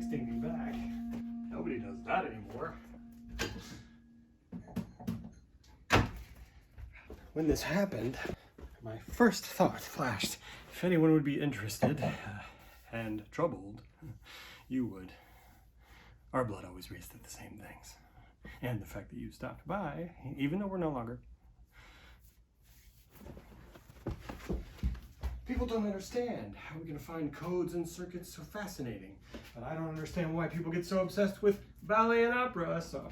texting me back. Nobody does that anymore. When this happened, my first thought flashed. If anyone would be interested and troubled, you would. Our blood always raced at the same things. And the fact that you stopped by, even though we're no longer. People don't understand how we can find codes and circuits so fascinating. But I don't understand why people get so obsessed with ballet and opera, so.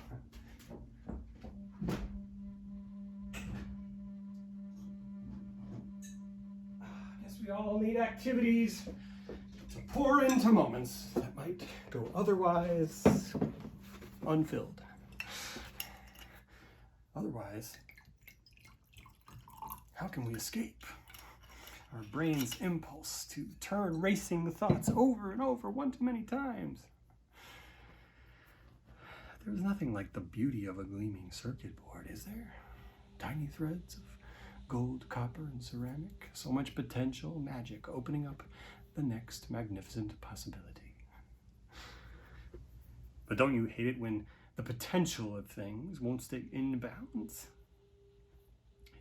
I guess we all need activities to pour into moments that might go otherwise unfilled. Otherwise, how can we escape our brain's impulse to turn racing thoughts over and over one too many times? There's nothing like the beauty of a gleaming circuit board, is there? Tiny threads of gold, copper, and ceramic. So much potential, magic, opening up the next magnificent possibility. But don't you hate it when the potential of things won't stay in bounds?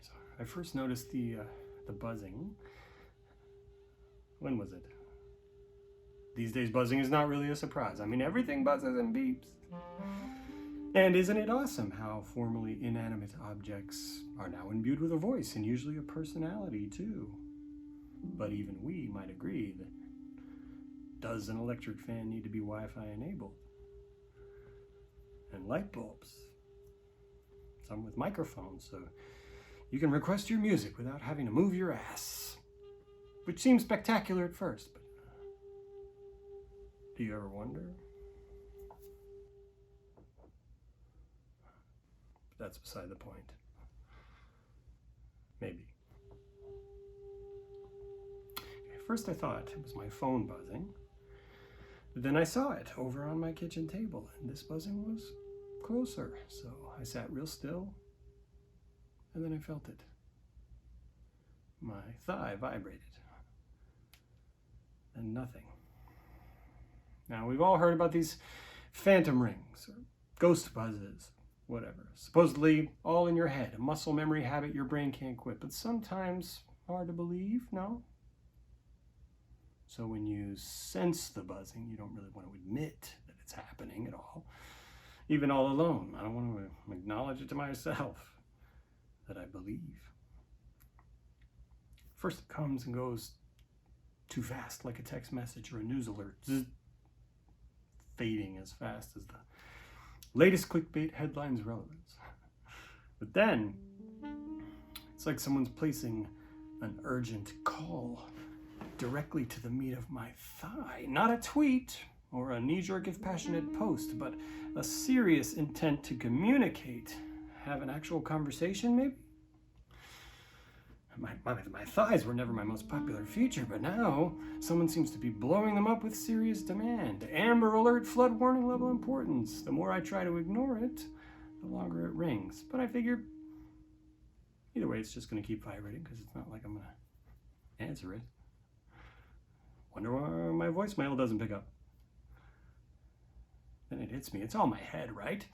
So I first noticed the buzzing. When was it? These days buzzing is not really a surprise. I mean, everything buzzes and beeps. And isn't it awesome how formerly inanimate objects are now imbued with a voice and usually a personality too? But even we might agree that does an electric fan need to be Wi-Fi enabled? And light bulbs, some with microphones, so you can request your music without having to move your ass, which seems spectacular at first, but do you ever wonder? But that's beside the point. Maybe. At first I thought it was my phone buzzing, but then I saw it over on my kitchen table, and this buzzing was closer, so I sat real still, and then I felt it. My thigh vibrated, and nothing. Now, we've all heard about these phantom rings, or ghost buzzes, whatever. Supposedly all in your head, a muscle memory habit your brain can't quit, but sometimes hard to believe, no? So when you sense the buzzing, you don't really want to admit that it's happening at all. Even all alone, I don't want to acknowledge it to myself that I believe. First it comes and goes too fast, like a text message or a news alert, fading as fast as the latest clickbait headline's relevance. But then, it's like someone's placing an urgent call directly to the meat of my thigh. Not a tweet or a knee-jerk if passionate post, but a serious intent to communicate, have an actual conversation maybe? My thighs were never my most popular feature, but now someone seems to be blowing them up with serious demand. Amber alert, flood warning level importance. The more I try to ignore it, the longer it rings. But I figure either way it's just going to keep vibrating because it's not like I'm going to answer it. Wonder why my voicemail doesn't pick up. Then it hits me. It's all my head, right?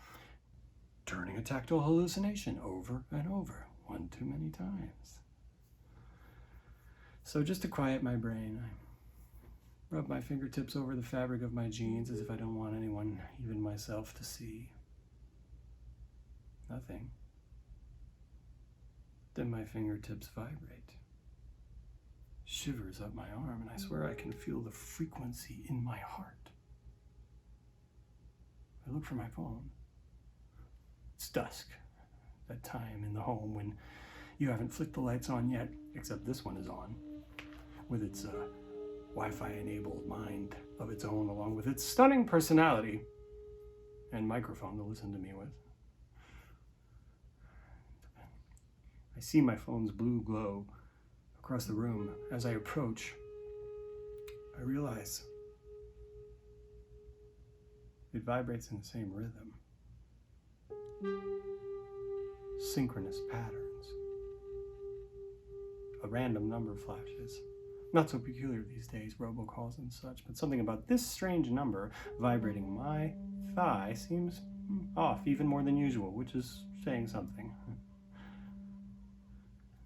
Turning a tactile hallucination over and over, one too many times. So just to quiet my brain, I rub my fingertips over the fabric of my jeans as if I don't want anyone, even myself, to see. Nothing. Then my fingertips vibrate. Shivers up my arm, and I swear I can feel the frequency in my heart. I look for my phone. It's dusk, that time in the home when you haven't flicked the lights on yet, except this one is on, with its Wi-Fi enabled mind of its own, along with its stunning personality and microphone to listen to me with. I see my phone's blue glow across the room. As I approach, I realize it vibrates in the same rhythm. Synchronous patterns. A random number flashes. Not so peculiar these days, robocalls and such, but something about this strange number vibrating my thigh seems off even more than usual, which is saying something.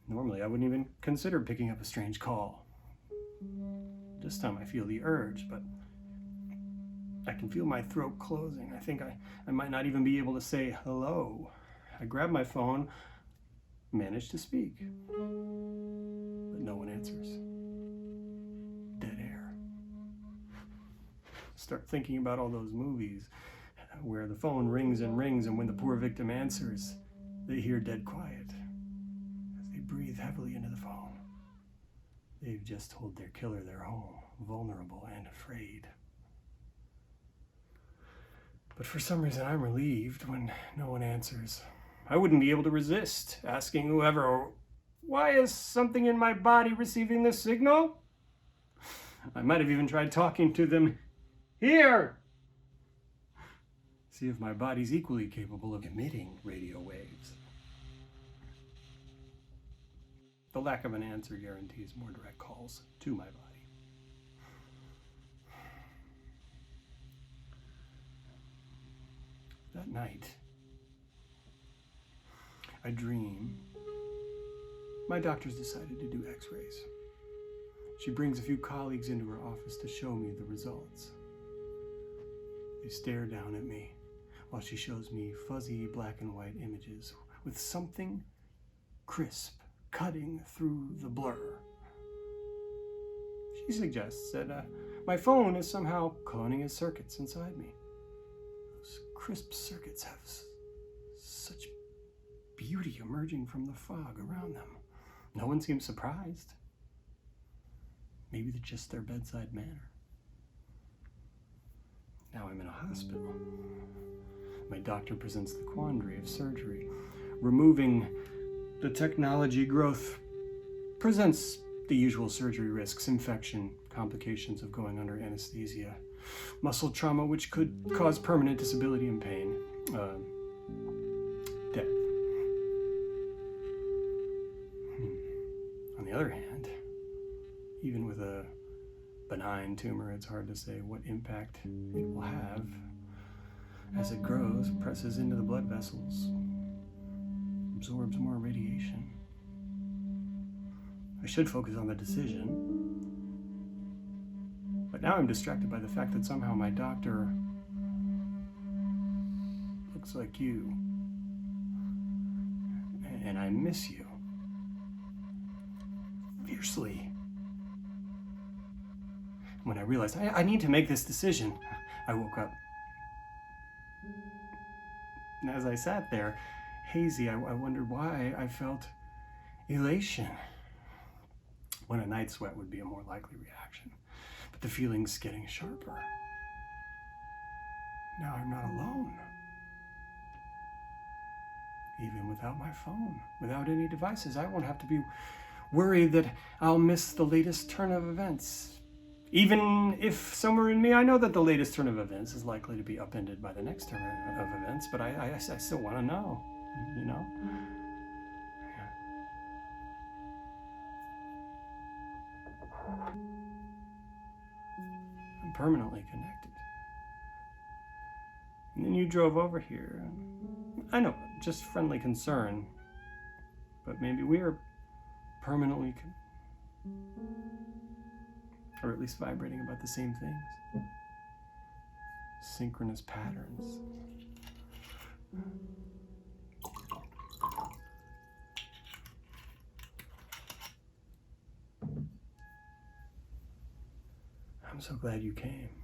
Normally, I wouldn't even consider picking up a strange call. This time I feel the urge, but I can feel my throat closing. I think I might not even be able to say hello. I grab my phone, manage to speak, but no one answers. Dead air. Start thinking about all those movies where the phone rings, and when the poor victim answers, they hear dead quiet as they breathe heavily into the phone. They've just told their killer they're home, vulnerable and afraid. But for some reason, I'm relieved when no one answers. I wouldn't be able to resist asking whoever, why is something in my body receiving this signal? I might have even tried talking to them here. See if my body's equally capable of emitting radio waves. The lack of an answer guarantees more direct calls to my body. That night, I dream. My doctor's decided to do x-rays. She brings a few colleagues into her office to show me the results. They stare down at me while she shows me fuzzy black and white images with something crisp cutting through the blur. She suggests that my phone is somehow cloning its circuits inside me. Those crisp circuits have such beauty emerging from the fog around them. No one seems surprised. Maybe they're just their bedside manner. Now I'm in a hospital. My doctor presents the quandary of surgery. Removing the technology growth presents the usual surgery risks: infection, complications of going under anesthesia, muscle trauma which could cause permanent disability and pain, death. On the other hand, even with a benign tumor, it's hard to say what impact it will have as it grows, presses into the blood vessels, absorbs more radiation. I should focus on the decision, but now I'm distracted by the fact that somehow my doctor looks like you, and I miss you fiercely. When I realized I need to make this decision, I woke up. And as I sat there, hazy, I wondered why I felt elation, when a night sweat would be a more likely reaction. But the feeling's getting sharper. Now I'm not alone. Even without my phone, without any devices, I won't have to be worried that I'll miss the latest turn of events. Even if somewhere in me I know that the latest turn of events is likely to be upended by the next turn of events, but I still want to know, you know? Yeah. I'm permanently connected. And then you drove over here. I know, just friendly concern, but maybe we are permanently or at least vibrating about the same things. Synchronous patterns. I'm so glad you came.